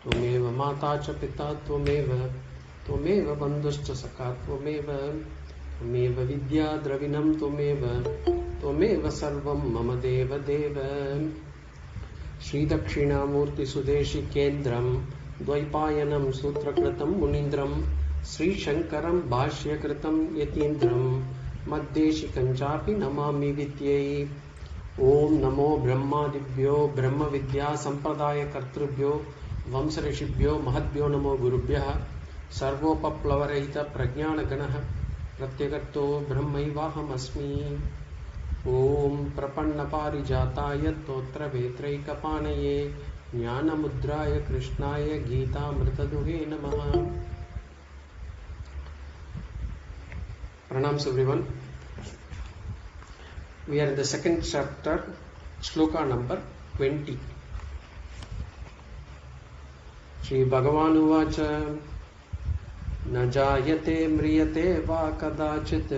त्वमेव माता च पिता त्वमेव बन्धुश्च सखा त्वमेव विद्या द्रविणं त्वमेव सर्वं मम देव देव। श्रीदक्षिणामूर्तिसुदेशिकेन्द्रं द्वैपायनं सूत्रकृतं मुनीन्द्रं श्रीशङ्करं भाष्यकृतं यतीन्द्रं मद्देशिकं चापि नमामि विद्यै। ओम नमो ब्रह्मादिभ्यो ब्रह्मविद्या संप्रदायकर्तृभ्यो वंशऋषिभ्यो महद्भ्यो नमो गुरुभ्यः। सर्वोपप्लवरहित प्रज्ञानगणः प्रत्यगर्तो ब्रह्मैवाहमस्मि। ओम प्रपन्नपारिजाताय स्तोत्रवेत्रैकपाणये ज्ञानमुद्राय कृष्णाय गीतामृतदुहे नमः। Pranams everyone. We are in the second chapter, Sloka number 20. Shri Bhagavan uvacha na jāyate mriyatē va kadāchit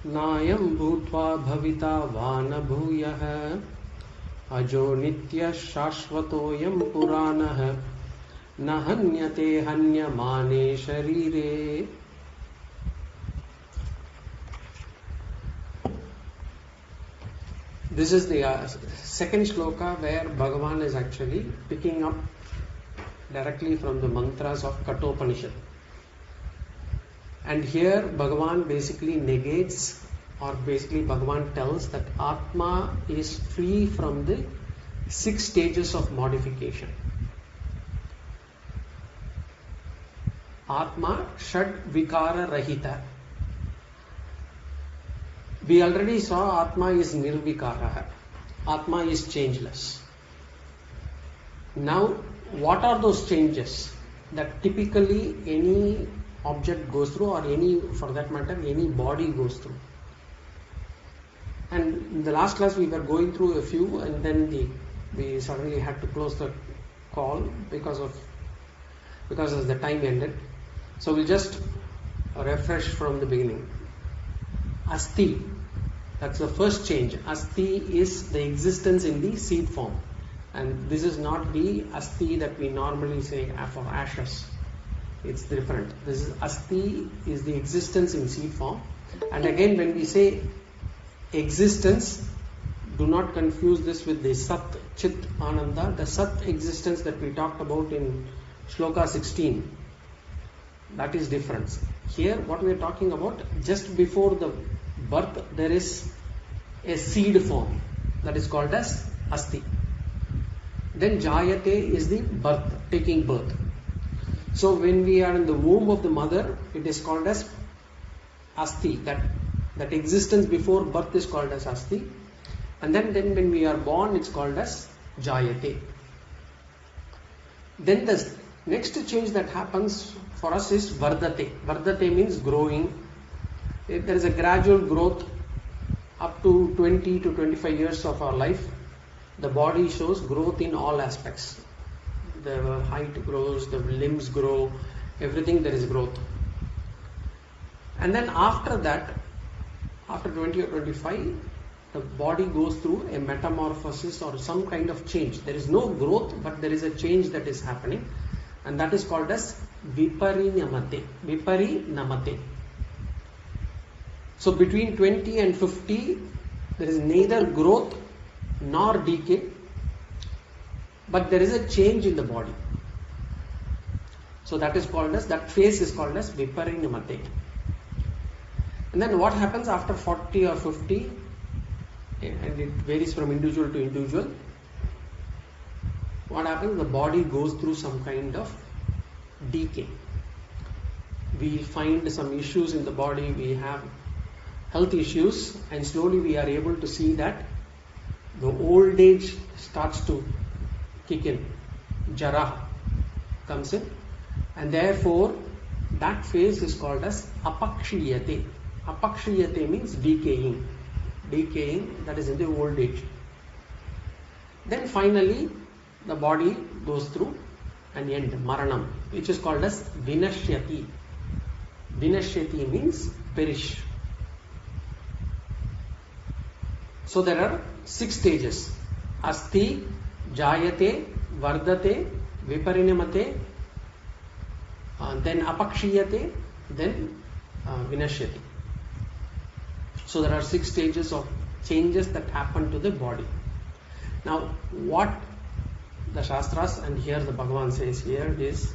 nāyam bhūtvā abhavitā va na bhūyaḥ ajo nityaḥ śāśvatoyam purāṇaḥ na hanyatē hanyamāne sharīre. This is the second shloka where Bhagavan is actually picking up directly from the mantras of Katoponishad. And here Bhagavan basically negates, or basically Bhagavan tells that Atma is free from the 6 stages of modification. Atma shad vikaaraha. We already saw Atma is nirvikaraha. Atma is changeless. Now, what are those changes that typically any object goes through, or any, for that matter, any body goes through? And in the last class we were going through a few, and then we suddenly had to close the call because of the time ended. So we'll just refresh from the beginning. Asti, that's the first change. Asti is the existence in the seed form, and this is not the asti that we normally say for ashes. It's different. This is asti, is the existence in seed form. And again, when we say existence, do not confuse this with the sat chit ananda. The sat existence that we talked about in Sloka 16, that is different. Here what we are talking about, just before the birth there is a seed form that is called as asti. Then jāyatē is the birth, taking birth. So when we are in the womb of the mother, it is called as asti. That existence before birth is called as asti. And then when we are born, it's called as jāyatē. Then the next change that happens for us is Vardhate. Vardhate means growing. There is a gradual growth up to 20 to 25 years of our life. The body shows growth in all aspects. The height grows, the limbs grow, everything there is growth. And then after that, after 20 or 25, the body goes through a metamorphosis or some kind of change. There is no growth, but there is a change that is happening, and that is called as viparinamate. So between 20 and 50, there is neither growth nor decay, but there is a change in the body. So that phase is called as viparinamate. And then what happens after 40 or 50, and it varies from individual to individual, what happens? The body goes through some kind of decay. We find some issues in the body, we have health issues, and slowly we are able to see that the old age starts to kick in. Jara comes in, and therefore that phase is called as apakshiyate. Apakshiyate means decaying, that is in the old age. Then finally the body goes through an end, maranam, which is called as vinashyati. Vinashyati means perish. So there are 6 stages: asti, jāyatē, vardhate, viparinamate, then apakshiyate, then vinashyati. So there are 6 stages of changes that happen to the body. Now, what the Shastras and here the Bhagavan says here is,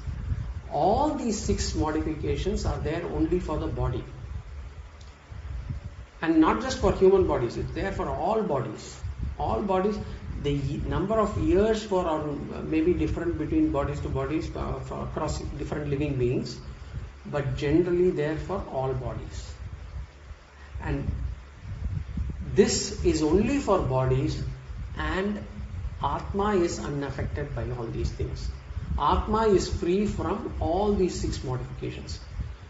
all these 6 modifications are there only for the body. And not just for human bodies, it's there for all bodies. All bodies, the number of years for or maybe different between bodies to bodies for across different living beings, but generally there for all bodies. And this is only for bodies, and Atma is unaffected by all these things. Atma is free from all these 6 modifications.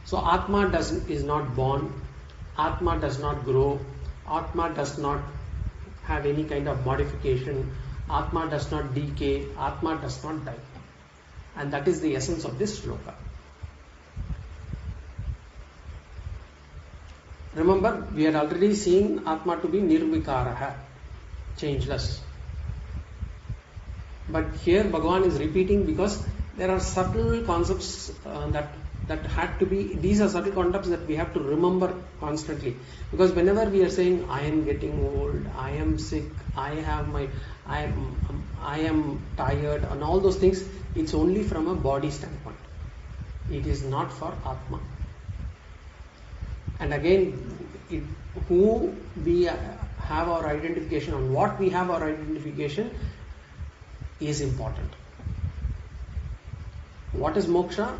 So Atma is not born, Atma does not grow, Atma does not have any kind of modification, Atma does not decay, Atma does not die. And that is the essence of this sloka. Remember, we had already seen Atma to be nirvikaaraha, changeless. But here Bhagavan is repeating because there are subtle concepts that had to be, these are subtle concepts that we have to remember constantly. Because whenever we are saying, I am getting old, I am sick, I am tired, and all those things, it's only from a body standpoint. It is not for Atma. And again, who we have our identification, on what we have our identification is important. What is moksha?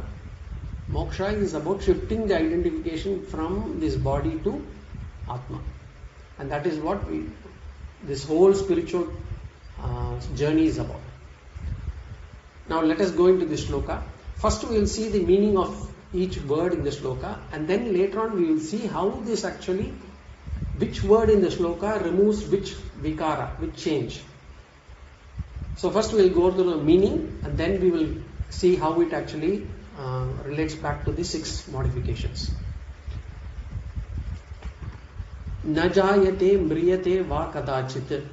Moksha is about shifting the identification from this body to Atma. And that is what this whole spiritual journey is about. Now let us go into the sloka. First we will see the meaning of each word in the sloka, and then later on we will see how this actually, which word in the sloka removes which vikaara, which change. So first we will go through the meaning, and then we will see how it actually relates back to the 6 modifications. Na jāyate mriyatē va kadāchit.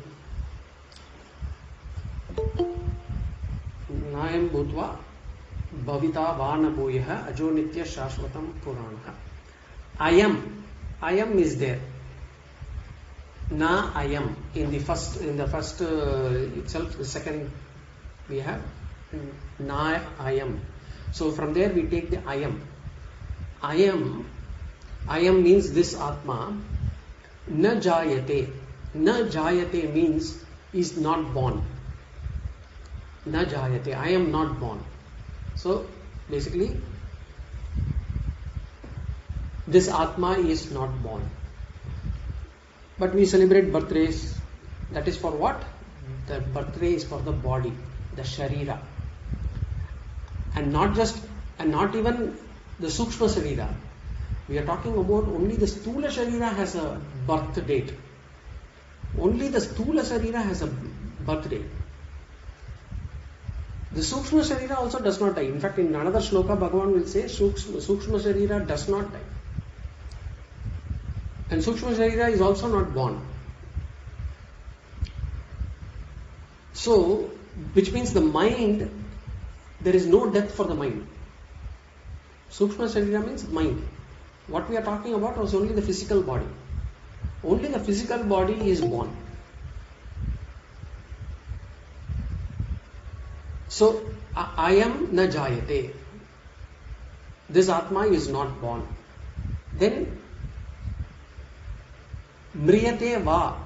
Nayam bhūtvā abhavitā va na bhūyaḥ ajo nityaḥ śāśvataḥ purāṇaḥ. I am is there. Na I am in the first itself. The second we have na I am. So from there we take the I am. I am means this Atma. Na jāyate. Na jāyate means is not born. Na jāyate. I am not born. So basically this Atma is not born. But we celebrate birthdays. That is for what? The birthday is for the body, the sharira. And not even the sukshma sharira. We are talking about only the stula sharira has a birth date. Only the stula sharira has a birth date. The sukshma sharira also does not die. In fact, in another sloka, Bhagavan will say sukshma sharira does not die. And sukshma sharira is also not born. So, which means the mind, there is no death for the mind. Sukshma sharira means mind. What we are talking about was only the physical body. Only the physical body is born. So, I am na jāyatē. This Atma is not born. Then, mriyatē va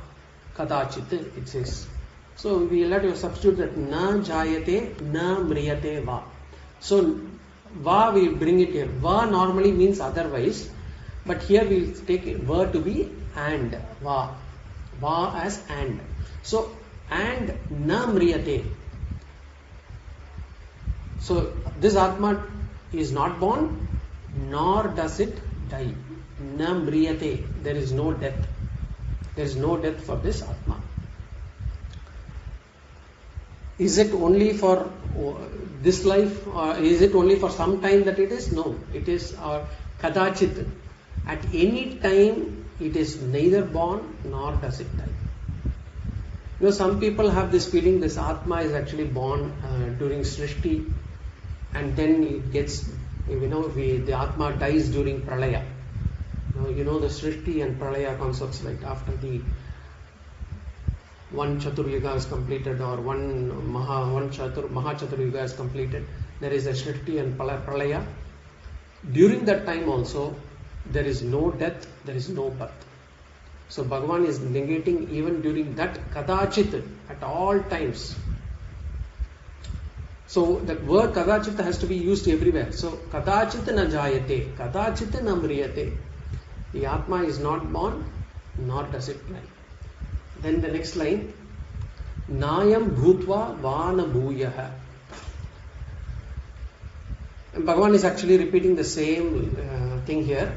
kadāchit, it says. So we will have to substitute that na jāyatē, na mriyatē va. So va we bring it here. Va normally means otherwise, but here we will take va to be and. Va. Va as and. So and na mriyatē. So this Atma is not born, nor does it die. Na mriyatē. There is no death. There is no death for this Atma. Is it only for this life, or is it only for some time that it is? No, it is our kadāchit. At any time it is neither born nor does it die. Some people have this feeling this Atma is actually born during Srishti, and then it gets, the Atma dies during Pralaya. The Srishti and Pralaya concepts, like after the one Chaturyuga is completed, or one Mahachaturyuga is completed, there is a Srishti and Pralaya. During that time also, there is no death, there is no birth. So Bhagavan is negating even during that kadachit, at all times. So that word kadachit has to be used everywhere. So kadachit na jāyatē, kadachit na mriyatē. The Atma is not born, nor does it die. Then the next line, nāyam bhūtvā vā na bhūyaḥ. And Bhagavan is actually repeating the same thing here.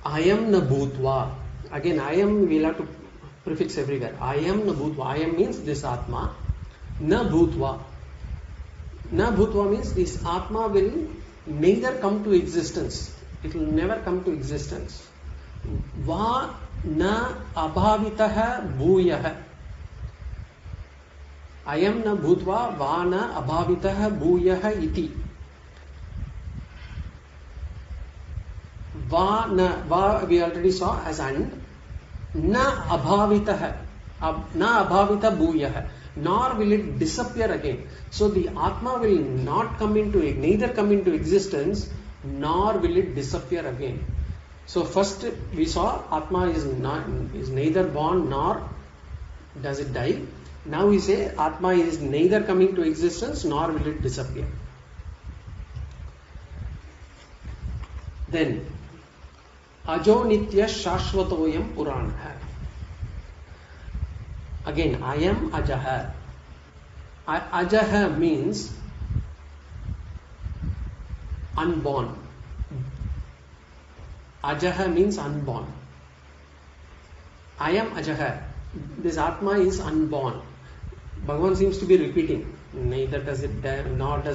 Ayam na bhūtvā. Again, ayam we'll have to prefix everywhere. Ayam na bhūtvā. Ayam means this Atma. Na bhūtvā. Na bhūtvā means this Atma will neither come to existence. It will never come to existence. Va na abhavitā bhūyaḥ. Ayam na bhūtvā va na abhavitā bhūyaḥ iti. Va we already saw as and. Na abhavitā. Na abhavitā bhūyaḥ. Nor will it disappear again. So the Atma will neither come into existence, nor will it disappear again. So first we saw Atma is neither born nor does it die. Now we say Atma is neither coming to existence nor will it disappear. Then ajo nityaḥ śāśvatoyam purāṇaḥ. Again, I am ajaḥ. Ajaḥ means unborn. Ajaḥ means unborn. I am ajaḥ. This Atma is unborn. Bhagavan seems to be repeating. Neither does it die, neither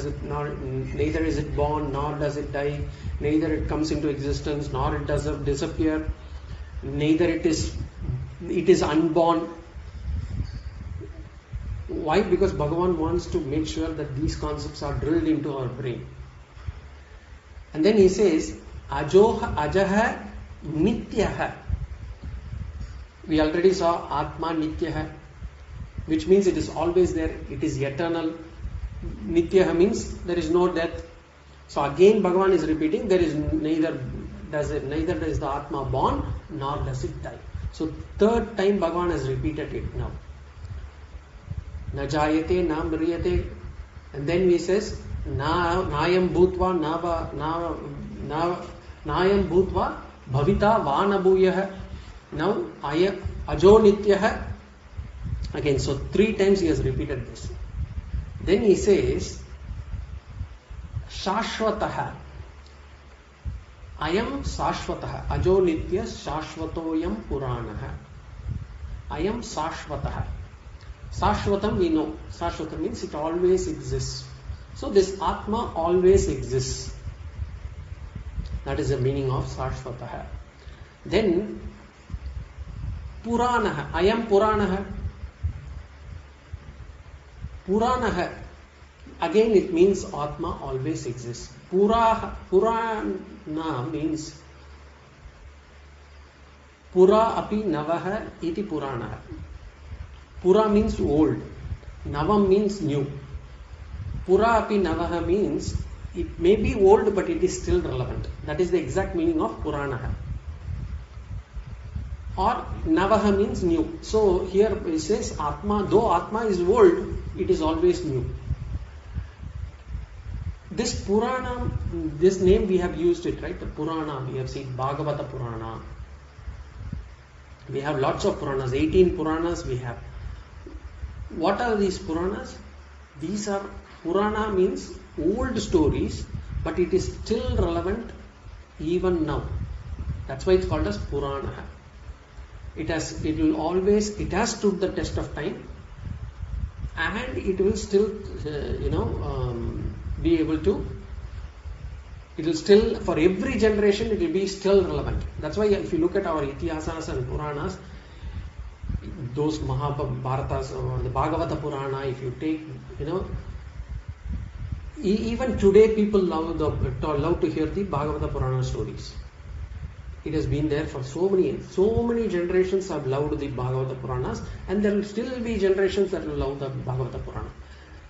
is it born, nor does it die. Neither it comes into existence, nor it does disappear. Neither it is unborn. Why? Because Bhagavan wants to make sure that these concepts are drilled into our brain. And then he says, ajaḥ nityaḥ. We already saw Atma nityaḥ, which means it is always there, it is eternal. Nityaḥ means there is no death. So again Bhagavan is repeating, there is neither does the Atma born, nor does it die. So third time Bhagavan has repeated it now. Na jāyatē, na mriyatē. And then he says, nāyam bhūtvā, nāyam bhūtvā, abhavitā vā na bhūyaḥ. Now, ajo nityaḥ. Again, so 3 times he has repeated this. Then he says, śāśvataḥ. I am śāśvataḥ. Ajo nitya śāśvatoyam purāṇaḥ. I am śāśvataḥ. Śāśvatam we know. Śāśvatam means it always exists. So this Atma always exists. That is the meaning of śāśvataḥ. Then purāṇaḥ. I am purāṇaḥ. Purāṇaḥ. Again it means Atma always exists. Purāṇa means pura api navah iti purāṇaḥ. Pura means old. Navam means new. Pura api navah means it may be old but it is still relevant. That is the exact meaning of purāṇaḥ. Or navaha means new. So here it says Atma, though Atma is old, it is always new. This Purana, this name we have used it, right? The Purana, we have seen Bhagavata Purana. We have lots of Puranas, 18 Puranas we have. What are these Puranas? These are, Purana means old stories, but it is still relevant even now. That's why it's called as purāṇaḥ. It has stood the test of time, and it will still, be able to. It will still, for every generation, it will be still relevant. That's why if you look at our itihasas and Puranas, those Mahabharatas or the Bhagavata Purana, if you take, even today people love to hear the Bhagavata Purana stories. It has been there for so many generations have loved the Bhagavata Puranas, and there will still be generations that will love the Bhagavata Purana.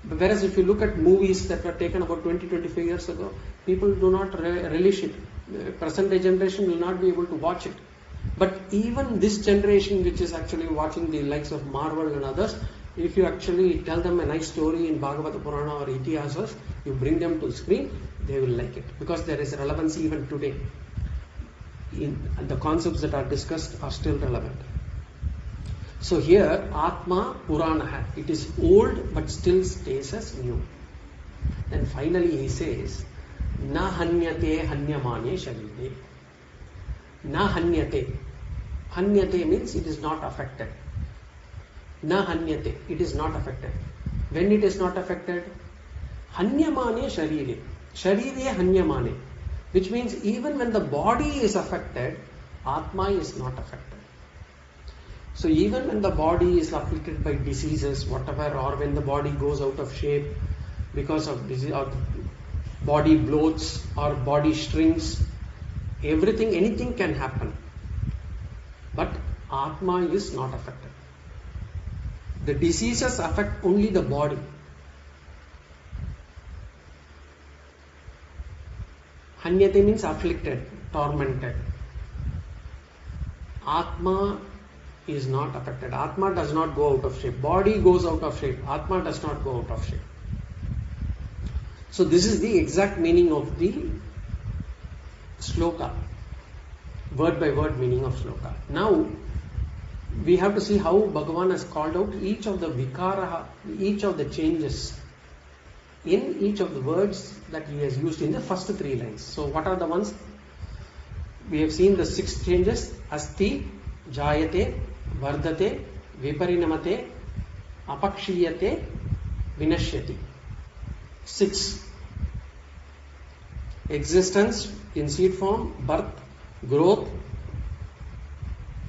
Whereas if you look at movies that were taken about 20-25 years ago, people do not relish it. Present day generation will not be able to watch it. But even this generation, which is actually watching the likes of Marvel and others, if you actually tell them a nice story in Bhagavata Purana or Itihasas, you bring them to the screen, they will like it, because there is relevance even today. The concepts that are discussed are still relevant. So here, Atma purāṇaḥ, it is old but still stays as new. And finally he says, na hanyatē hanyamāne sharīre. Na hanyatē. Hanyatē means it is not affected. Na hanyatē, it is not affected. When it is not affected? Hanyamāne sharīre. Sharīre hanyamāne. Which means even when the body is affected, Atma is not affected. So even when the body is afflicted by diseases, whatever, or when the body goes out of shape because of disease, or body bloats or body shrinks, anything can happen. But Atma is not affected. The diseases affect only the body. Hanyate means afflicted, tormented. Atma is not affected. Atma does not go out of shape. Body goes out of shape. Atma does not go out of shape. So this is the exact meaning of the Sloka. Word by word meaning of Sloka. Now, we have to see how Bhagavan has called out each of the vikaaraha, each of the changes in each of the words that he has used in the first 3 lines. So what are the ones? We have seen the 6 changes: asti, jāyatē, Vardhate, viparinamate, apakshiyate, vinashyati. 6. Existence in seed form, birth, growth,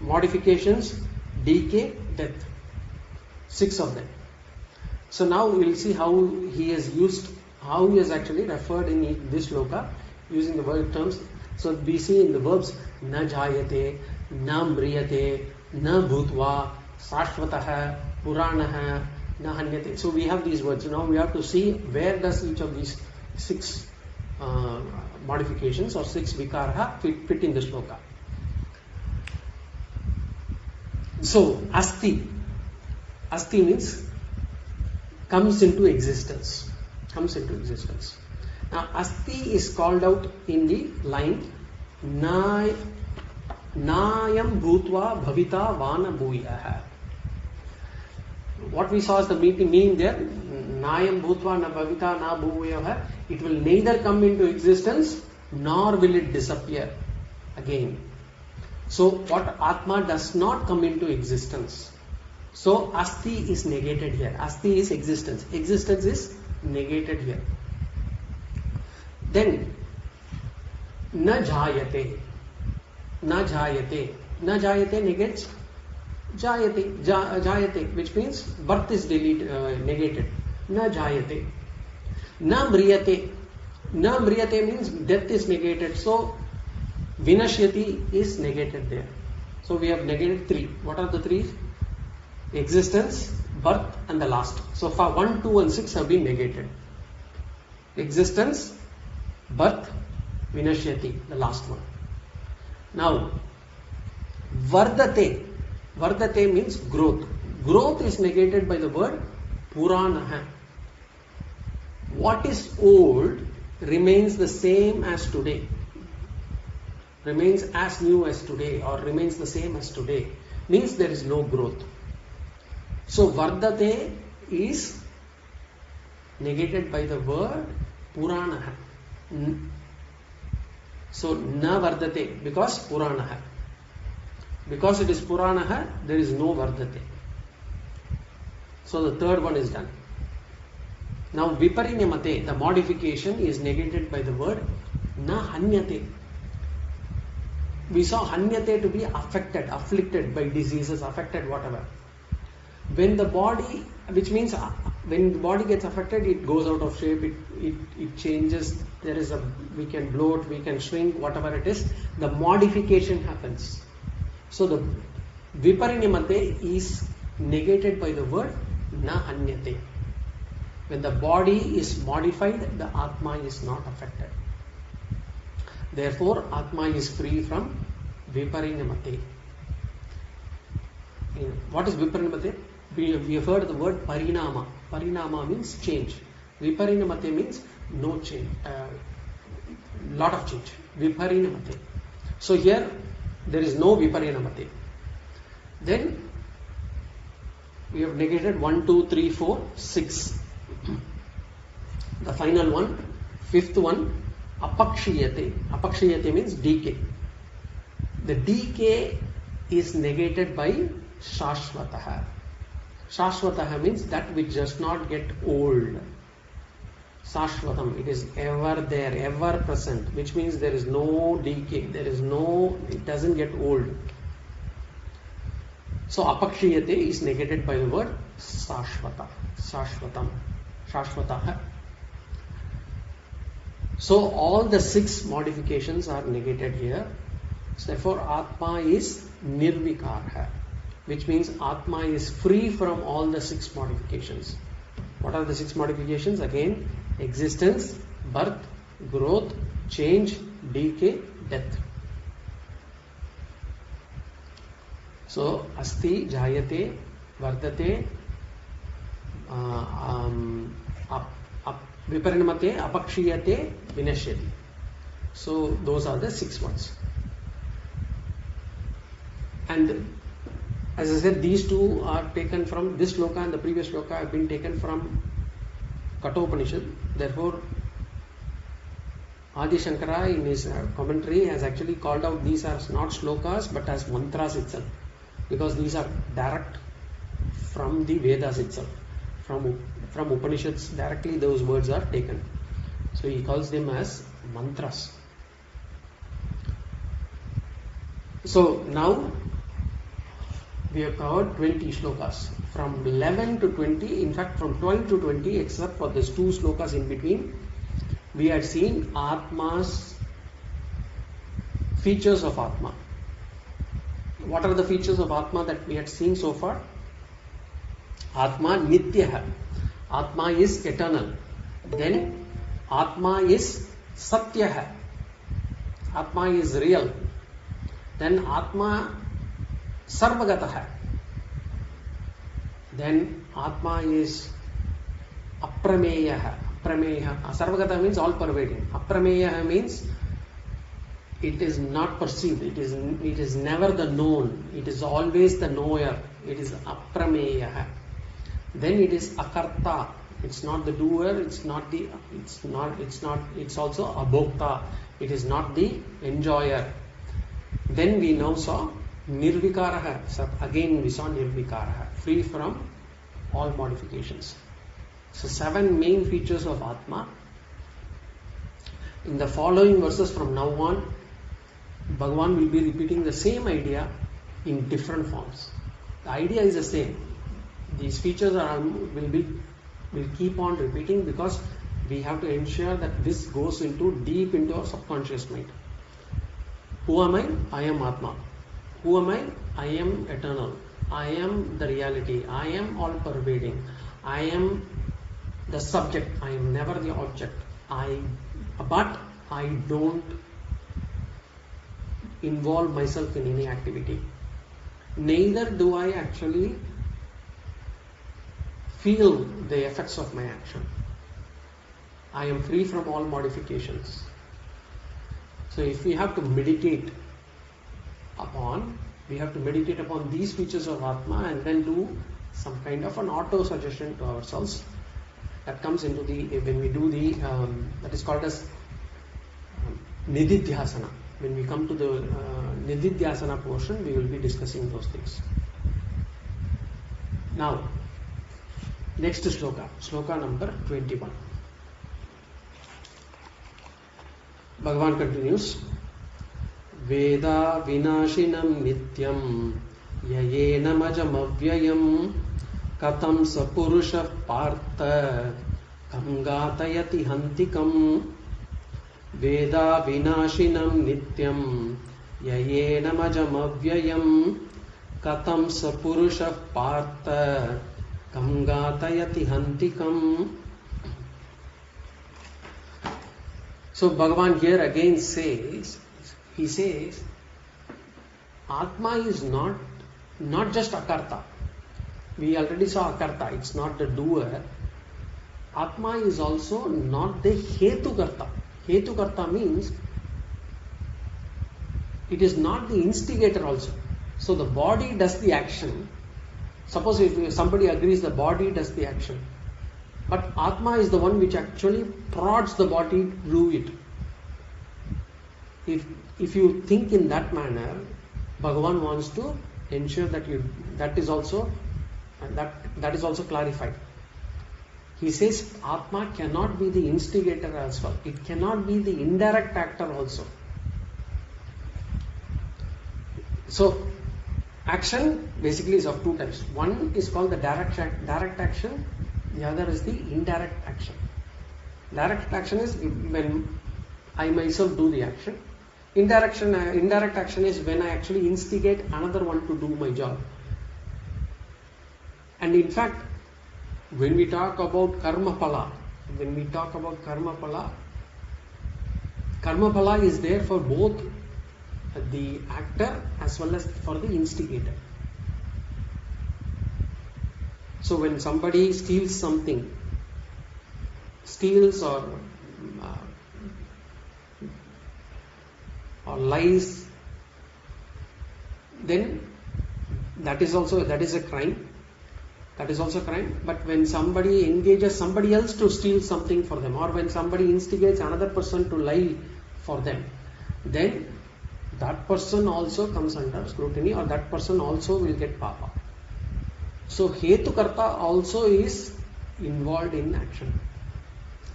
modifications, decay, death. 6 of them. So now we will see how he has actually referred in this sloka using the word terms. So we see in the verbs na Jayate, na mriyatē, na bhūtvā, śāśvataḥ, purāṇaḥ, na hanyatē. So we have these words. So now we have to see where does each of these 6 modifications or 6 vikaaraha fit in the sloka. So asti means comes into existence. Now asti is called out in the line nayam bhūtvā abhavitā vāna bhūyaḥ. What we saw is the meaning there. Nayam bhūtvā na abhavitā na bhūyaḥ. It will neither come into existence nor will it disappear again. So what Atma does not come into existence. So asti is negated here. Asti is existence. Existence is negated here. Then na jāyatē. Na jāyatē negates jāyatē, which means birth is negated. Na jāyatē. Na mriyatē. Na mriyatē means death is negated. So vinashyati is negated there. So we have negated 3. What are the 3? Existence, birth, and the last. So for 1, 2, and 6 have been negated. Existence, birth, vinashyati, the last one. Now, Vardhate. Vardhate means growth. Growth is negated by the word purāṇaḥ. What is old remains the same as today. Remains as new as today, or remains the same as today. Means there is no growth. So Vardhate is negated by the word purāṇaḥ. So na Vardhate, because purāṇaḥ. Because it is purāṇaḥ, there is no Vardhate. So the third one is done. Now viparinamate, the modification, is negated by the word na hanyatē. We saw hanyatē to be affected, afflicted by diseases, affected whatever. When the body, which means when the body gets affected, it goes out of shape, it changes, we can bloat, we can shrink, whatever it is, the modification happens. So the viparinamate is negated by the word na hanyatē. When the body is modified, the Atma is not affected. Therefore, Atma is free from viparinamate. What is viparinamate? We have heard the word parinama. Parinama means change. Viparinamate means no change, lot of change. Viparinamate. So here there is no viparinamate. Then we have negated 1, 2, 3, 4, 6. The final one, fifth one, apakshiyate. Apakshiyate means decay. The decay is negated by śāśvataḥ. Śāśvataḥ means that which does not get old. Śāśvatam, it is ever there, ever present, which means there is no decay, it doesn't get old. So apakshiyate is negated by the word śāśvataḥ. Śāśvataḥ. So all the 6 modifications are negated here. So therefore Atma is nirvikaaraha, which means Atma is free from all the 6 modifications. What are the 6 modifications? Again, existence, birth, growth, change, decay, death. So asti, jāyatē, Vardhate, viparinamate, apakshiyate, vinashyati. So those are the 6 ones. And as I said, these 2 are taken from this sloka, and the previous sloka have been taken from Katoponishad. Therefore, Adi Shankara in his commentary has actually called out these as not slokas but as mantras itself, because these are direct from the Vedas itself. From Upanishads directly those words are taken. So he calls them as mantras. So now we have covered 20 slokas. From 11 to 20, in fact from 12 to 20, except for these 2 slokas in between, we had seen Atma's features of Atma. What are the features of Atma that we had seen so far? Atma nityaḥ. Atma is eternal. Then Atma is satyah. Atma is real. Then Atma sarvagatah. Then Atma is aprameyah. Sarvagata means all pervading. Aprameyah means it is not perceived. It is never the known. It is always the knower. It is aprameyah. Then it is akarta. It's not the doer. It's also abhavitā. It is not the enjoyer. Then we now saw nirvikaaraha. So again we saw nirvikaaraha, free from all modifications. So 7 main features of Atma. In the following verses from now on, Bhagavan will be repeating the same idea in different forms. The idea is the same. These features will keep on repeating, because we have to ensure that this goes deep into our subconscious mind. Who am I? I am Atma. Who am I? I am eternal. I am the reality. I am all pervading. I am the subject. I am never the object. But I don't involve myself in any activity. Neither do I actually feel the effects of my action. I am free from all modifications. So if we have to meditate upon these features of Atma and then do some kind of an auto-suggestion to ourselves. That comes into when we do that is called as nididhyasana. When we come to the nididhyasana portion, we will be discussing those things. Now, next sloka, sloka number 21. Bhagavan continues, Veda vinashinam nityam yayenam ajam avyayam katam sa purusha partha kam gatayati hantikam veda vinashinam nityam yayenam ajamavyayam katam sa purusha partha kam gatayati hantikam. So Bhagavan here again says, he says, Atma is not just akarta. We already saw akarta, it's not the doer. Atma is also not the hetukarta. Hetukarta means it is not the instigator also. So the body does the action. Suppose if somebody agrees the body does the action. But Atma is the one which actually prods the body to do it. If you think in that manner, Bhagavan wants to ensure that that is also clarified. He says Atma cannot be the instigator as well. It cannot be the indirect actor also. So action basically is of two types. One is called the direct action. The other is the indirect action. Direct action is when I myself do the action. Indirect action is when I actually instigate another one to do my job. And in fact, when we talk about karma phala is there for both the actor as well as for the instigator. So when somebody steals or lies, then that is a crime. That is also a crime. But when somebody engages somebody else to steal something for them, or when somebody instigates another person to lie for them, then that person also comes under scrutiny, or that person also will get papa. So Hetukarta also is involved in action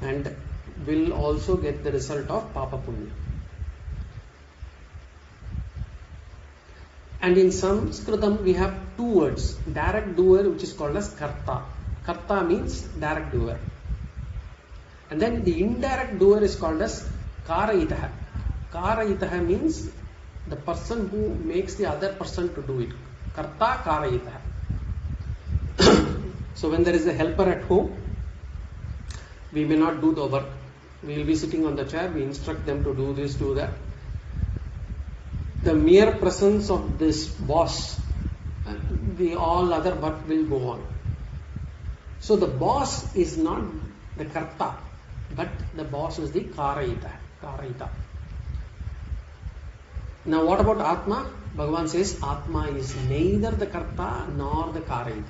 and will also get the result of papa punya. And in Sanskritam we have two words, direct doer, which is called as karta. Karta means direct doer. And then the indirect doer is called as karayitaḥ. Karayitaḥ means the person who makes the other person to do it. Karta karayitaḥ. So when there is a helper at home, we may not do the work. We will be sitting on the chair, we instruct them to do this, do that. The mere presence of this boss, the all other work will go on. So the boss is not the karta, but the boss is the karayita. Now what about Atma? Bhagavan says Atma is neither the karta nor the karayita.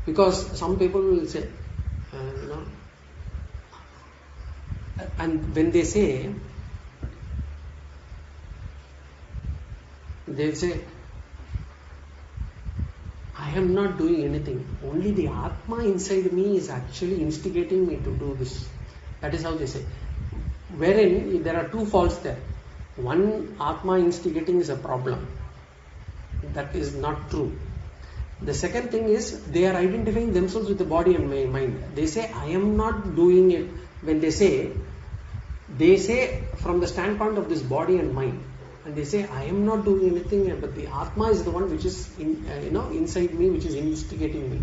Because some people will say, and when they say, they'll say, I am not doing anything. Only the Atma inside me is actually instigating me to do this. That is how they say. Wherein there are two faults there. One, Atma instigating is a problem. That is not true. The second thing is, they are identifying themselves with the body and mind. They say, I am not doing it. When they say from the standpoint of this body and mind. And they say, I am not doing anything, but the Atma is the one which is inside me, which is instigating me.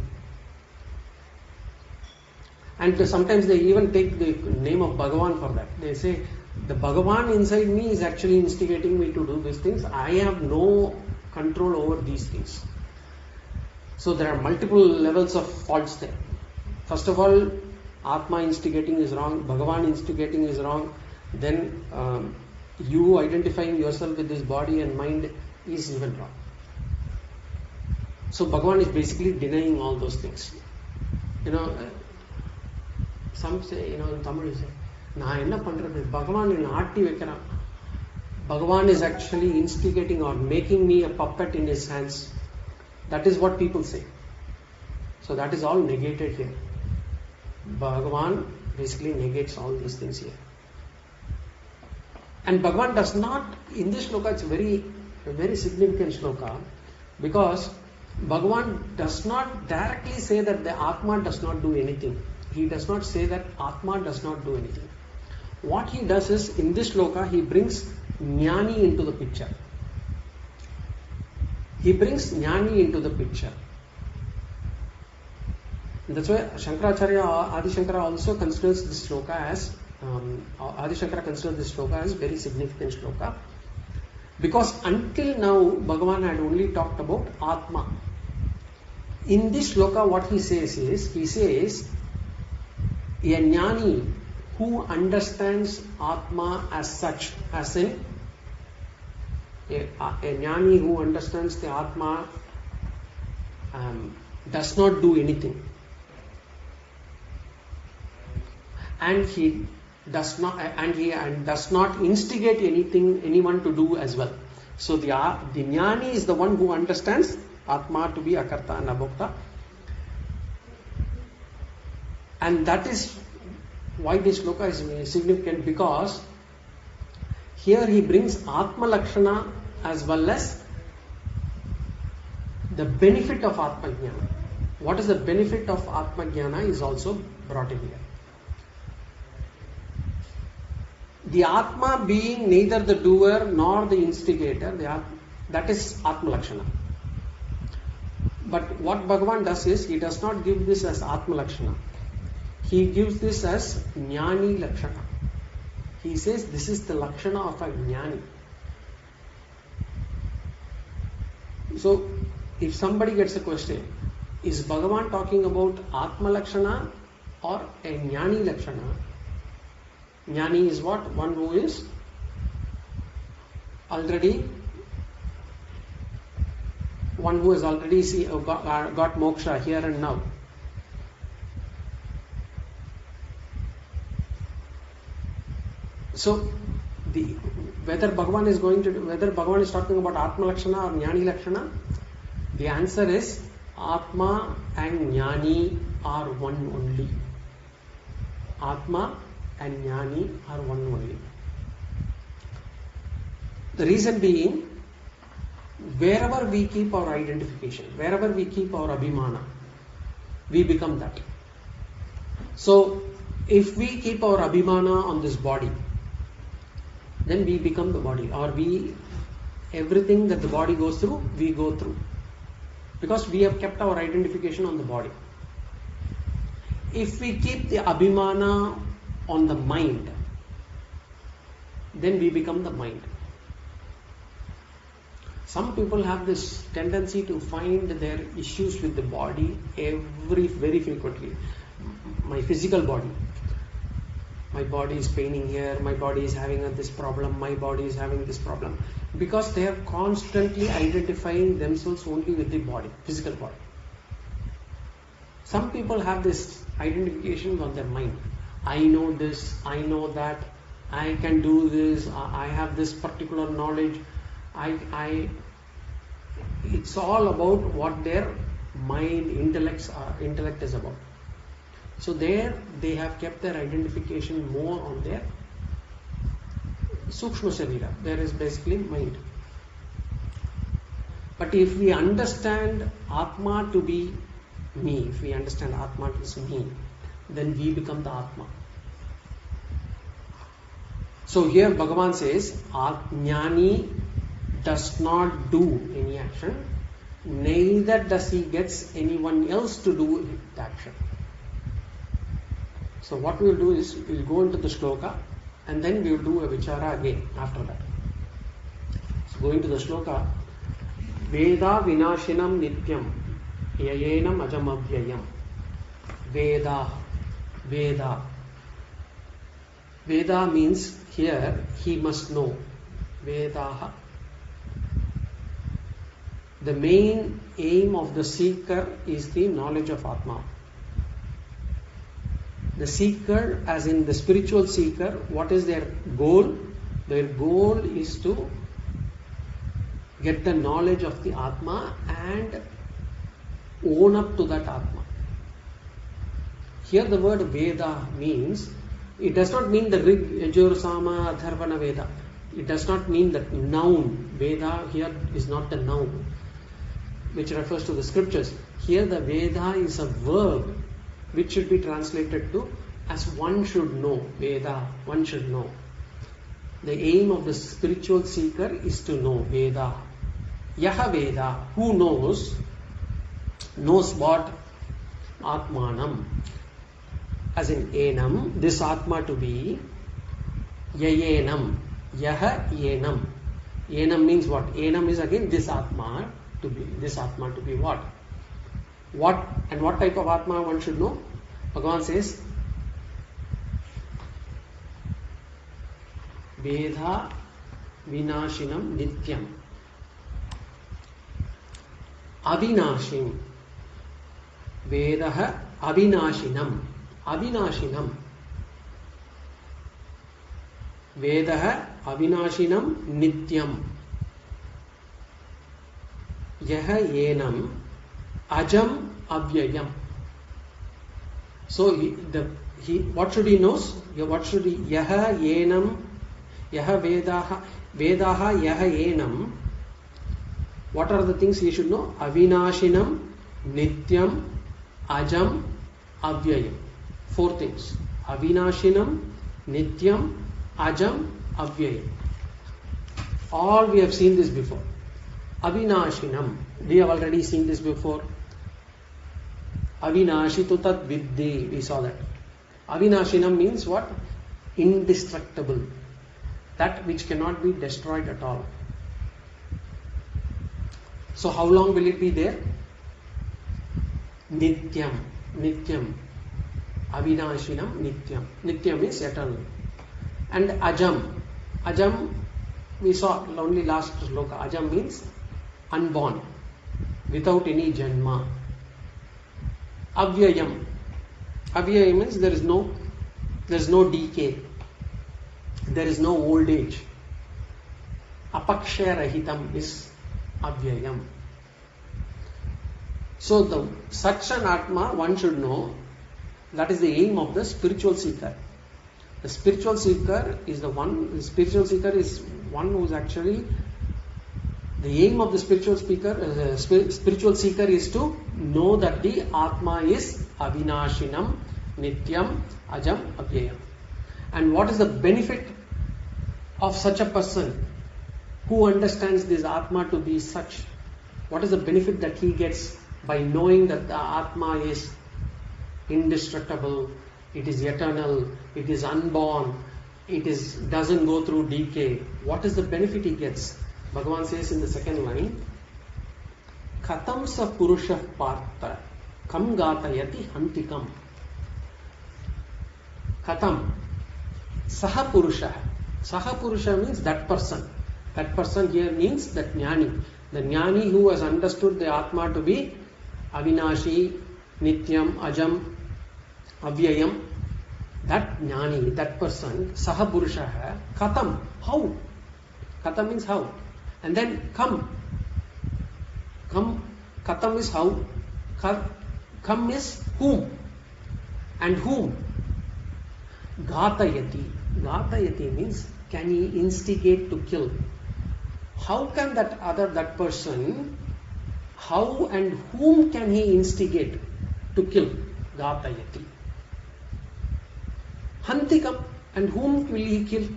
And sometimes they even take the name of Bhagavan for that. They say, the Bhagavan inside me is actually instigating me to do these things. I have no control over these things. So there are multiple levels of faults there. First of all, Atma instigating is wrong, Bhagavan instigating is wrong, then you identifying yourself with this body and mind is even wrong. So Bhagavan is basically denying all those things. Some say, in Tamil say, நான் என்ன பண்றது Bhagavan in ஆட்டி வைக்கிறான். Bhagavan is actually instigating or making me a puppet in his hands. That is what people say. So that is all negated here. Bhagavan basically negates all these things here. And Bhagavan does not, in this sloka, it's a very significant sloka. Because Bhagavan does not directly say that the Atma does not do anything. He does not say that Atma does not do anything. What he does is, in this shloka, he brings Jnani into the picture. He brings Jnani into the picture. That's why Shankaracharya, Adi Shankara also considers this shloka as, Adi Shankara considers this shloka as very significant shloka. Because until now, Bhagavan had only talked about Atma. In this shloka, what he says is, he says, a Jnani who understands Atma as such, as in, a Jnani who understands the Atma does not do anything. And he does not instigate anyone to do as well. So the Jnani is the one who understands Atma to be akarta and abhokta. And that is why this shloka is significant, because here he brings Atma Lakshana as well as the benefit of Atma Jnana. What is the benefit of Atma Jnana is also brought in here. The Atma being neither the doer nor the instigator, that is Atma Lakshana. But what Bhagavan does is, he does not give this as Atma Lakshana. He gives this as Jnani Lakshana. He says this is the Lakshana of a Jnani. So, if somebody gets a question, is Bhagavan talking about Atma Lakshana or a Jnani Lakshana? Jnani is what? One who is already, one who has already got moksha here and now. So, whether Bhagavan is talking about Atma Lakshana or Jnani Lakshana, the answer is Atma and Jnani are one only. Atma and Jnani are one only. The reason being, wherever we keep our identification, wherever we keep our abhimana, we become that. So, if we keep our abhimana on this body, then we become the body, or everything that the body goes through, we go through. Because we have kept our identification on the body. If we keep the abhimana on the mind, then we become the mind. Some people have this tendency to find their issues with the body very frequently. My physical body. My body is paining here, my body is having this problem, my body is having this problem. Because they are constantly identifying themselves only with the body, physical body. Some people have this identification on their mind. I know this, I know that, I can do this, I have this particular knowledge. It's all about what their mind, intellect is about. So there they have kept their identification more on their Sukshma Sharira. There is basically mind. But if we understand Atma to be me, if we understand Atma is me, then we become the Atma. So here Bhagavan says, Jnani does not do any action, neither does he get anyone else to do the action. So what we will do is, we will go into the shloka and then we will do a vichara again after that. So going to the shloka, Veda vinashinam nityam yayenam ajamabhyayam. Veda. Veda means here, he must know. Vedaha. The main aim of the seeker is the knowledge of Atma. The seeker, as in the spiritual seeker, what is their goal? Their goal is to get the knowledge of the Atma and own up to that Atma. Here the word Veda means, it does not mean the Rig, Yajur, Sama, Atharvana Veda. It does not mean that noun. Veda here is not the noun. which refers to the scriptures. Here the Veda is a verb which should be translated to as one should know. Veda, one should know. The aim of the spiritual seeker is to know. Veda. Yaha Veda, who knows what? Atmanam. As in enam, this Atma to be. Yayenam. Yaha yenam. Enam means what? Enam is again this Atma to be. This Atma to be what? What and what type of Atma one should know? Bhagavan says, Veda vinashinam nityam. Avinashim. Vedaha avinashinam. Avinashinam. Vedaha avinashinam nityam. Yaha yenam ajam avyayam. So what should he know? What should he? Yaha yenam. Yaha vedaha. Vedaha yaha yenam. What are the things he should know? Avinashinam, nityam, ajam, avyayam. 4 things. Avinashinam, nityam, ajam, avyayam. All we have seen this before. Avinashinam. We have already seen this before. Avinashitu tat viddhi. We saw that. Avinashinam means what? Indestructible. That which cannot be destroyed at all. So how long will it be there? Nityam. Nityam. Avinashinam nityam. Nityam is eternal. And ajam. Ajam we saw only last sloka. Ajam means unborn. Without any janma. Avyayam. Avyayam means there is no decay. There is no old age. Apakshiyarahitam is avyayam. So such an Atma one should know. That is the aim of the spiritual seeker. The spiritual seeker is the spiritual seeker is one who is actually, the aim of the spiritual seeker is to know that the Atma is avinashinam, nityam, ajam, avyayam. And what is the benefit of such a person who understands this Atma to be such? What is the benefit that he gets by knowing that the Atma is indestructible, it is eternal, it is unborn, doesn't go through decay? What is the benefit he gets? Bhagavan says in the second line, Katam sa purusha partha kam gatayati hantikam. Katam. Saha purusha. Saha purusha means that person. That person here means that jnani. The jnani who has understood the Atma to be avinashi, nityam, ajam, avyayam. That jnani, that person, saha purusha, katam. How? Katam means how. And then kam. Katam is how. Kam is whom. And whom? Gatayati. Gatayati means can he instigate to kill? How can that person, how and whom can he instigate to kill? Gatayati. Hantikam, and whom will he kill?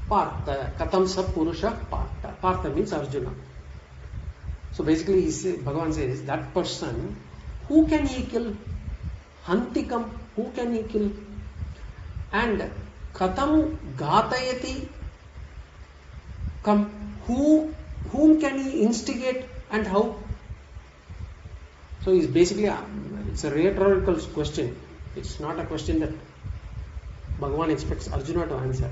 Partha. Katam sa purusha partha. Partha means Arjuna. So basically Bhagavan says that person, who can he kill? Hantikam, who can he kill? And katam gatayati, whom can he instigate and how? So it's basically it's a rhetorical question. It's not a question that Bhagavan expects Arjuna to answer.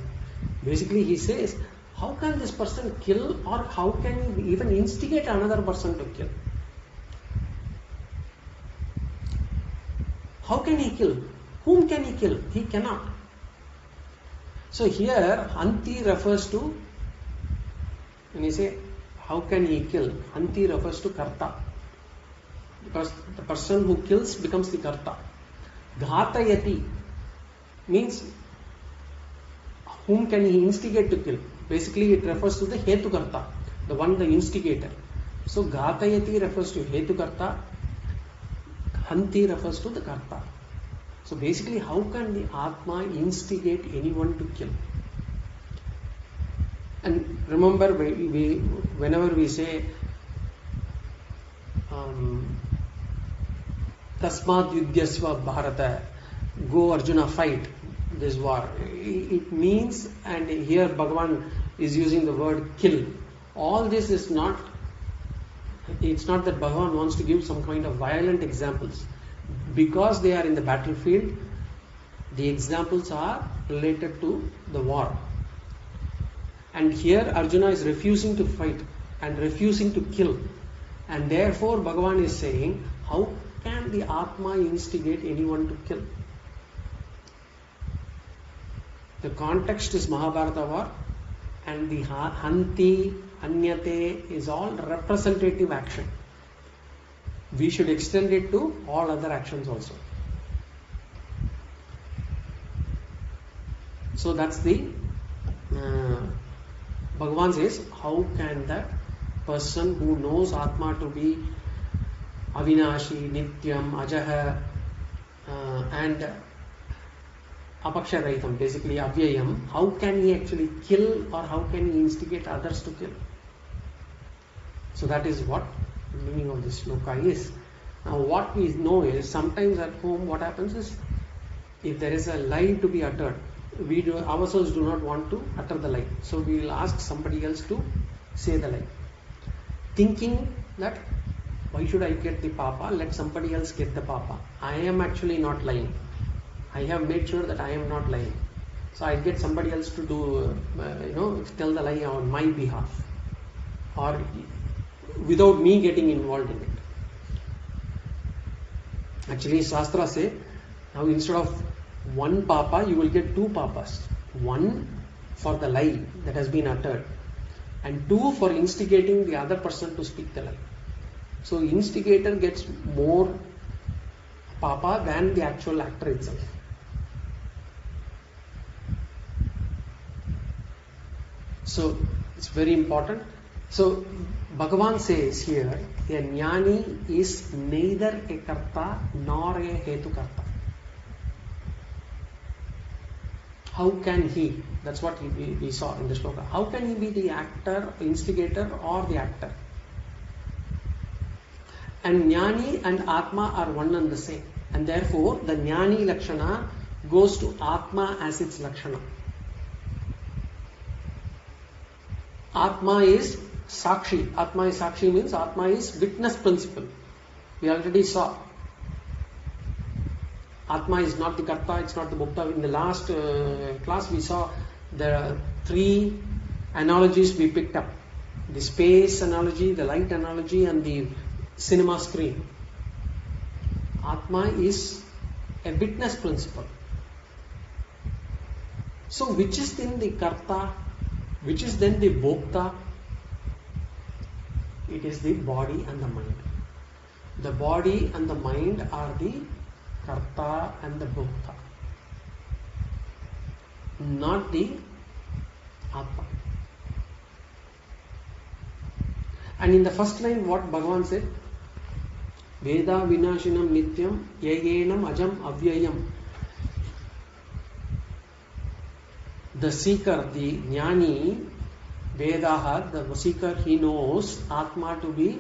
Basically he says, how can this person kill, or how can he even instigate another person to kill? How can he kill? Whom can he kill? He cannot. So here Hanti refers to, when you say how can he kill, Hanti refers to Karta, because the person who kills becomes the Karta. Ghatayati means whom can he instigate to kill? Basically it refers to the Hetu Karta, the instigator. So ghātayati refers to hetukarta, hanti refers to the karta. So basically, how can the Atma instigate anyone to kill? And remember, whenever we say Tasmad Yudhyasva Bharata, go Arjuna, fight this war. It means, and here Bhagavan is using the word kill. All this is not, it's not that Bhagavan wants to give some kind of violent examples. Because they are in the battlefield, the examples are related to the war. And here Arjuna is refusing to fight and refusing to kill. And therefore Bhagavan is saying, how can the Atma instigate anyone to kill? The context is Mahabharata war, and the hanti, hanyatē is all representative action. We should extend it to all other actions also. So that's the Bhagavan says, how can that person who knows Atma to be avinashi, nityam, ajaḥ, and apakshiyate, basically avyayam, how can he actually kill, or how can he instigate others to kill? So that is what the meaning of this sloka is. Now what we know is, sometimes at home what happens is, if there is a lie to be uttered, we ourselves do not want to utter the lie. So we will ask somebody else to say the lie, thinking that, why should I get the papa? Let somebody else get the papa. I am actually not lying. I have made sure that I am not lying. So I get somebody else to do, tell the lie on my behalf, or without me getting involved in it. Actually, Shastra say, now instead of one papa, you will get two papas. One for the lie that has been uttered, and two for instigating the other person to speak the lie. So instigator gets more papa than the actual actor itself. So it's very important. So Bhagavan says here, a jnani is neither a karta nor a hetukarta. How can he? That's what we saw in the sloka. How can he be the actor, instigator, or the actor? And jnani and Atma are one and the same. And therefore, the jnani lakshana goes to Atma as its lakshana. Atma is sakshi. Atma is sakshi means Atma is witness principle. We already saw. Atma is not the karta, it's not the bhūtvā. In the last class we saw there are three analogies we picked up. The space analogy, the light analogy, and the cinema screen. Atma is a witness principle. So which is then the karta? Which is then the bhūtvā? It is the body and the mind. The body and the mind are the karta and the bhūtvā, not the Atma. And in the first line, what Bhagavan said, Veda vinashinam nityam yayenam ajam avyayam. The seeker, the jnani, Vedaha, the seeker, he knows Atma to be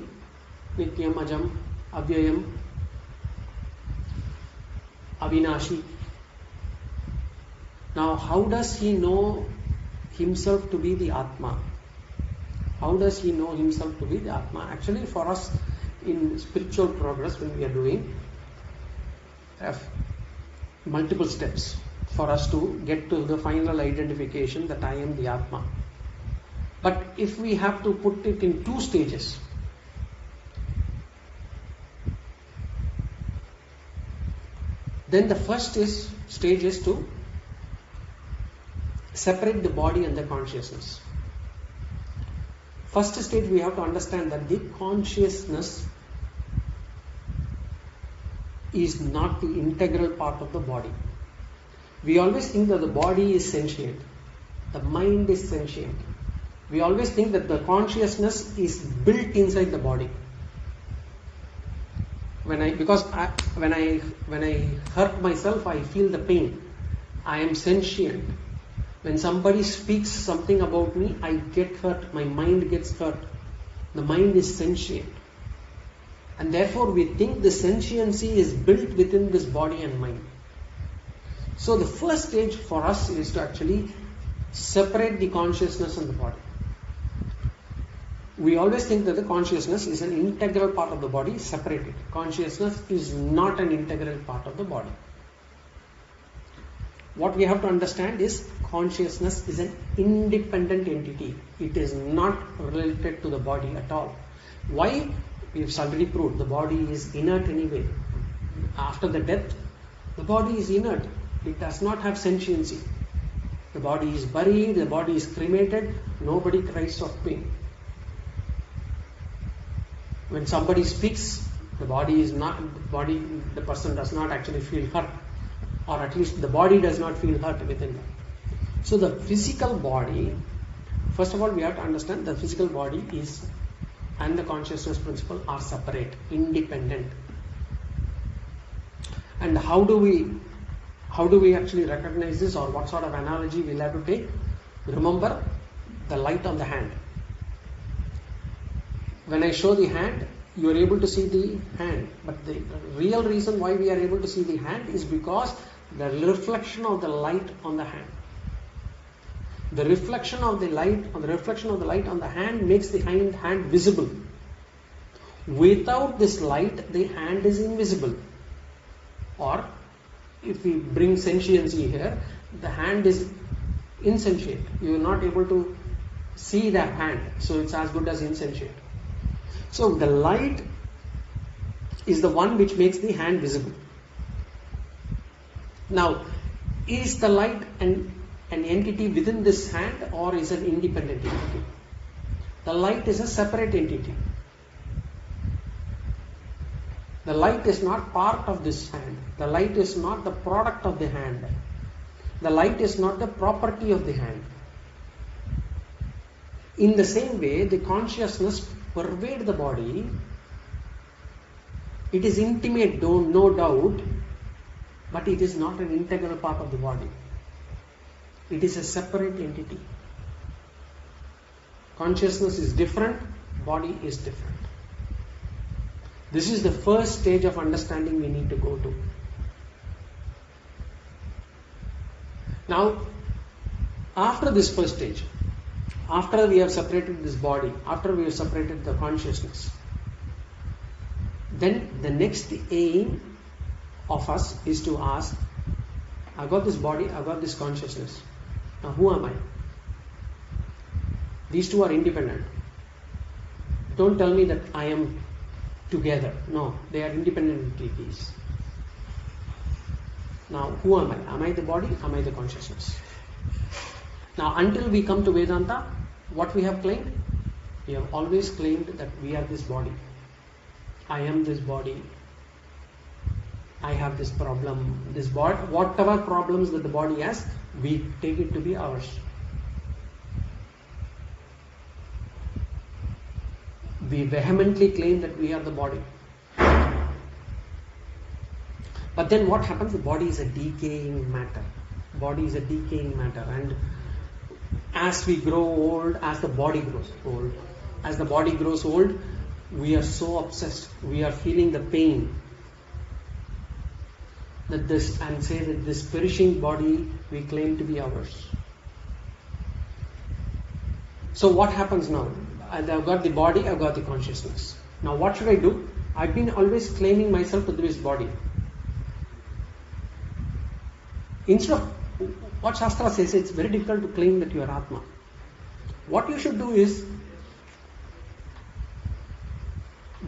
nityam, ajam, avyayam, avinashi. Now, how does he know himself to be the Atma? How does he know himself to be the Atma? Actually, for us in spiritual progress, when we are doing, have multiple steps for us to get to the final identification that I am the Atma. But if we have to put it in two stages, then the first stage is to separate the body and the consciousness. First stage, we have to understand that the consciousness is not the integral part of the body. We always think that the body is sentient, the mind is sentient. We always think that the consciousness is built inside the body. When I hurt myself, I feel the pain. I am sentient. When somebody speaks something about me, I get hurt. My mind gets hurt. The mind is sentient. And therefore we think the sentiency is built within this body and mind. So the first stage for us is to actually separate the consciousness and the body. We always think that the consciousness is an integral part of the body, separated. Consciousness is not an integral part of the body. What we have to understand is consciousness is an independent entity. It is not related to the body at all. Why? We've already proved the body is inert anyway. After the death, the body is inert. It does not have sentiency. The body is buried, the body is cremated, nobody cries of pain. When somebody speaks, the person does not actually feel hurt, or at least the body does not feel hurt within them. So the physical body, first of all, we have to understand the physical body is and the consciousness principle are separate, independent. And how do we actually recognize this, or what sort of analogy we'll have to take? Remember the light on the hand. When I show the hand, you are able to see the hand. But the real reason why we are able to see the hand is because the reflection of the light on the hand. The reflection of the light on the hand makes the hand visible. Without this light, the hand is invisible. Or if we bring sentiency here, the hand is insentient. You are not able to see that hand, so it's as good as insentient. So the light is the one which makes the hand visible. Now, is the light an entity within this hand, or is an independent entity? The light is a separate entity. The light is not part of this hand. The light is not the product of the hand. The light is not the property of the hand. In the same way, the consciousness pervades the body. It is intimate, no doubt, but it is not an integral part of the body. It is a separate entity. Consciousness is different, body is different. This is the first stage of understanding we need to go to. Now, after this first stage, after we have separated this body, after we have separated the consciousness, then the next aim of us is to ask, I got this body, I got this consciousness. Now who am I? These two are independent. Don't tell me that I am together. No, they are independent entities. Now who am I? Am I the body? Am I the consciousness? Now until we come to Vedanta, what we have claimed? We have always claimed that we are this body. I am this body. I have this problem, this body, whatever problems that the body has, we take it to be ours. We vehemently claim that we are the body. But then what happens? The body is a decaying matter. Body is a decaying matter, and as we grow old, as the body grows old, we are so obsessed. We are feeling the pain that this perishing body we claim to be ours. So what happens now? I've got the body, I've got the consciousness. Now what should I do? I've been always claiming myself to be this body. Instead of what Shastra says, it's very difficult to claim that you are Atma. What you should do is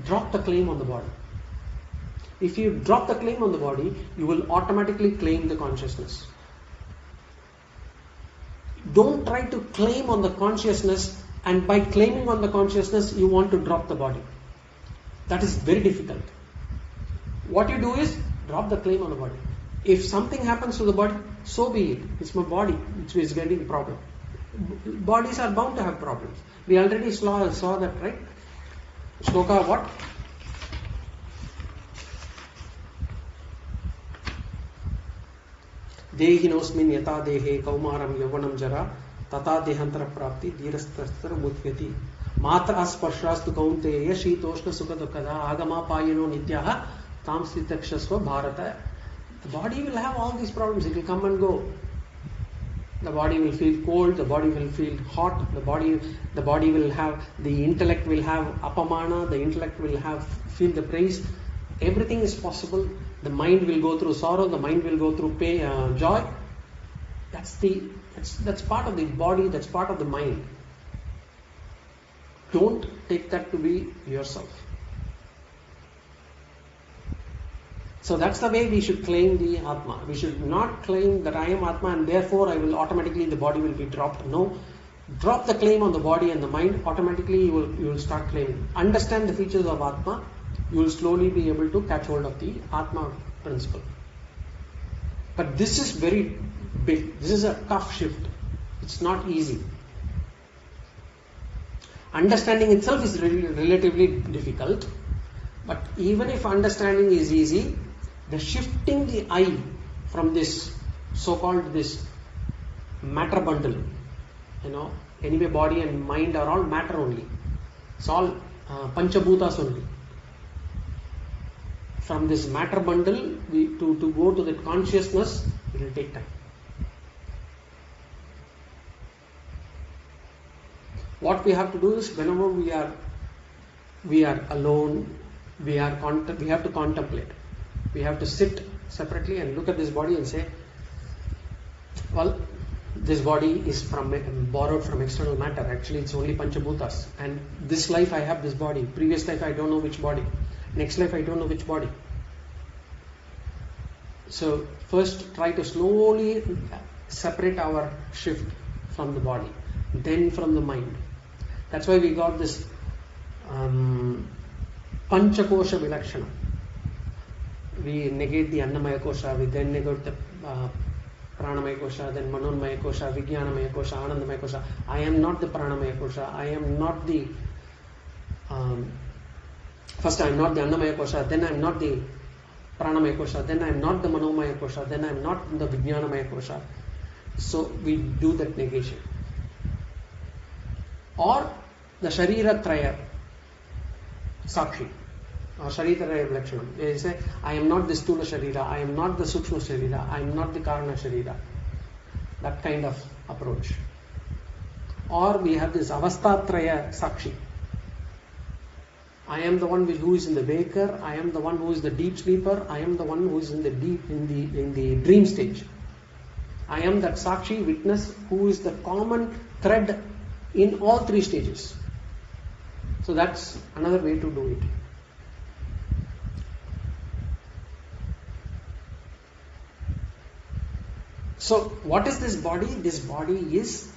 drop the claim on the body. If you drop the claim on the body, you will automatically claim the consciousness. Don't try to claim on the consciousness, and by claiming on the consciousness, you want to drop the body. That is very difficult. What you do is drop the claim on the body. If something happens to the body, so be it. It's my body which is getting the problem. bodies are bound to have problems. We already saw that, right? Sloka what? Dehinosmin yata dehe kaumaram yavanam jara tata dehantara prapti dhirastastra mutvyati matra sparshrastu kaunteya shitoshna sukha dukkada agama payino nityaḥ tam sitakshasva bharata. The body will have all these problems. It will come and go. The body will feel cold, the body will feel hot, the body will have, the intellect will have apamana, the intellect will have feel the praise. Everything is possible. The mind will go through sorrow, the mind will go through pain, joy. That's part of the body, that's part of the mind. Don't take that to be yourself. So that's the way we should claim the Atma. We should not claim that I am Atma and therefore I will automatically, the body will be dropped. No. Drop the claim on the body and the mind, automatically you will start claiming. Understand the features of Atma, you will slowly be able to catch hold of the Atma principle. But this is very big. This is a tough shift. It's not easy. Understanding itself is relatively difficult. But even if understanding is easy, the shifting the I from this so-called this matter bundle, anyway body and mind are all matter only. It's all panchabhutas only. From this matter bundle to go to that consciousness, it will take time. What we have to do is, whenever we are alone, we have to contemplate. We have to sit separately and look at this body and say, well, this body is borrowed from external matter. Actually, it's only panchabhutas. And this life I have this body. Previous life I don't know which body. Next life I don't know which body. So first try to slowly separate our shift from the body, then from the mind. That's why we got this Panchakosha Vilakshana. We negate the Annamaya Kosha, we then negate the Pranamaya Kosha, then Manonmaya Kosha, Vijnanamaya Kosha, Anandamaya Kosha. I am not the Pranamaya Kosha, I am not the first I am not the Annamaya Kosha, then I am not the Pranamaya Kosha, then I am not the Manomaya Kosha, then I am not the Vijnanamaya Kosha. So we do that negation. Or the Sharira Traya Sakshi or Sharira Traya Vilakshanam. They say, I am not the Stula Sharira, I am not the Sukshma Sharira, I am not the Karana Sharira. That kind of approach. Or we have this Avastatraya Sakshi. I am the one who is in the waker, I am the one who is the deep sleeper, I am the one who is in the dream stage. I am that Sakshi witness who is the common thread in all three stages. So that's another way to do it. So what is this body? This body is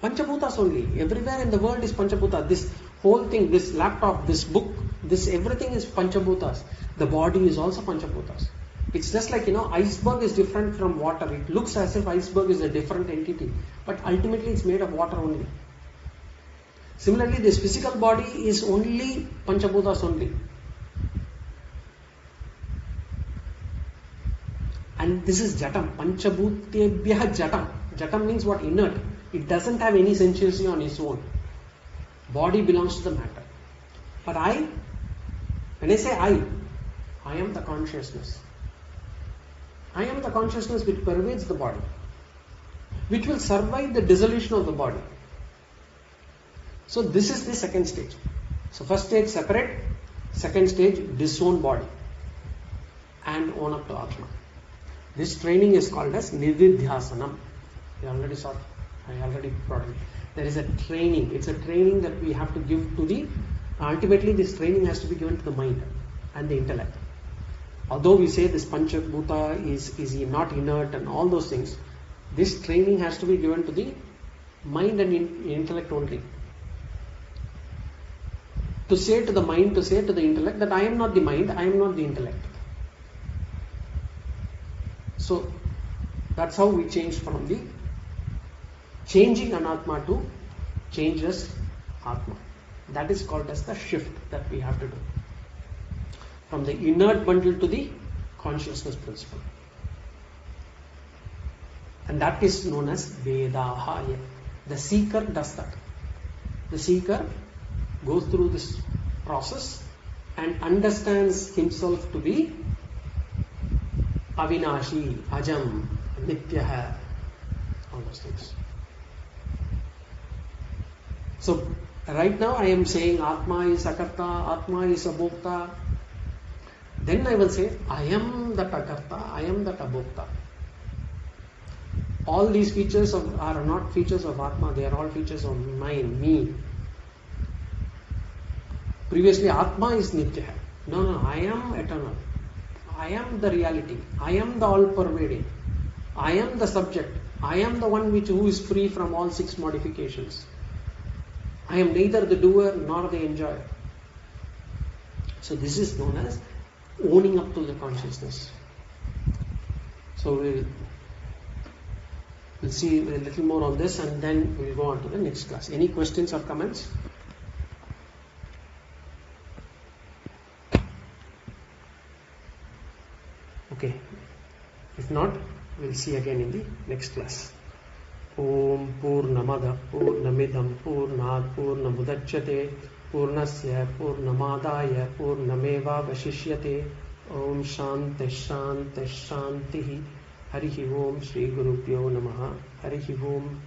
Panchabhutas only. Everywhere in the world is Panchabhuta. This whole thing, this laptop, this book, this everything is Panchabhutas. The body is also Panchabhutas. It's just like, iceberg is different from water. It looks as if iceberg is a different entity, but ultimately it's made of water only. Similarly, this physical body is only Panchabhutas only. And this is Jatam. Panchabhutebhyah Jatam. Jatam means what? Inert. It doesn't have any sentiency on its own. Body belongs to the matter. But when I say I am the consciousness. I am the consciousness which pervades the body, which will survive the dissolution of the body. So this is the second stage. So first stage separate, second stage disown body and own up to Atma. This training is called as Nididhyasanam. I already brought it. There is a training. It's a training that we have to give to ultimately this training has to be given to the mind and the intellect. Although we say this Panchabhuta is not inert and all those things, this training has to be given to the mind and intellect only. To say to the mind, to say to the intellect that I am not the mind, I am not the intellect. So that's how we change from the changing anatma to changeless atma. That is called as the shift that we have to do. From the inert bundle to the consciousness principle. And that is known as vedaha. The seeker does that. The seeker goes through this process and understands himself to be avinashi, ajam, nityaḥ, all those things. So right now I am saying Atma is akarta, Atma is abhovitā. Then I will say, I am that akarta, I am that abhovitā. All these features are not features of Atma, they are all features of mine, me. Previously, Atma is nityaḥ. No, I am eternal. I am the reality. I am the all-pervading. I am the subject. I am the one who is free from all 6 modifications. I am neither the doer nor the enjoyer. So this is known as owning up to the consciousness. So we'll see a little more on this and then we'll go on to the next class. Any questions or comments? Okay. If not, we'll see again in the next class. Om Purnamada Purnamidam Purnad Purnamudachyate Purnasya Purnamadaya Purnameva Vashishyate. Om Shanti Shanti Shanti. Harihi Om Shri Gurubhyo Namaha. Harihi Om.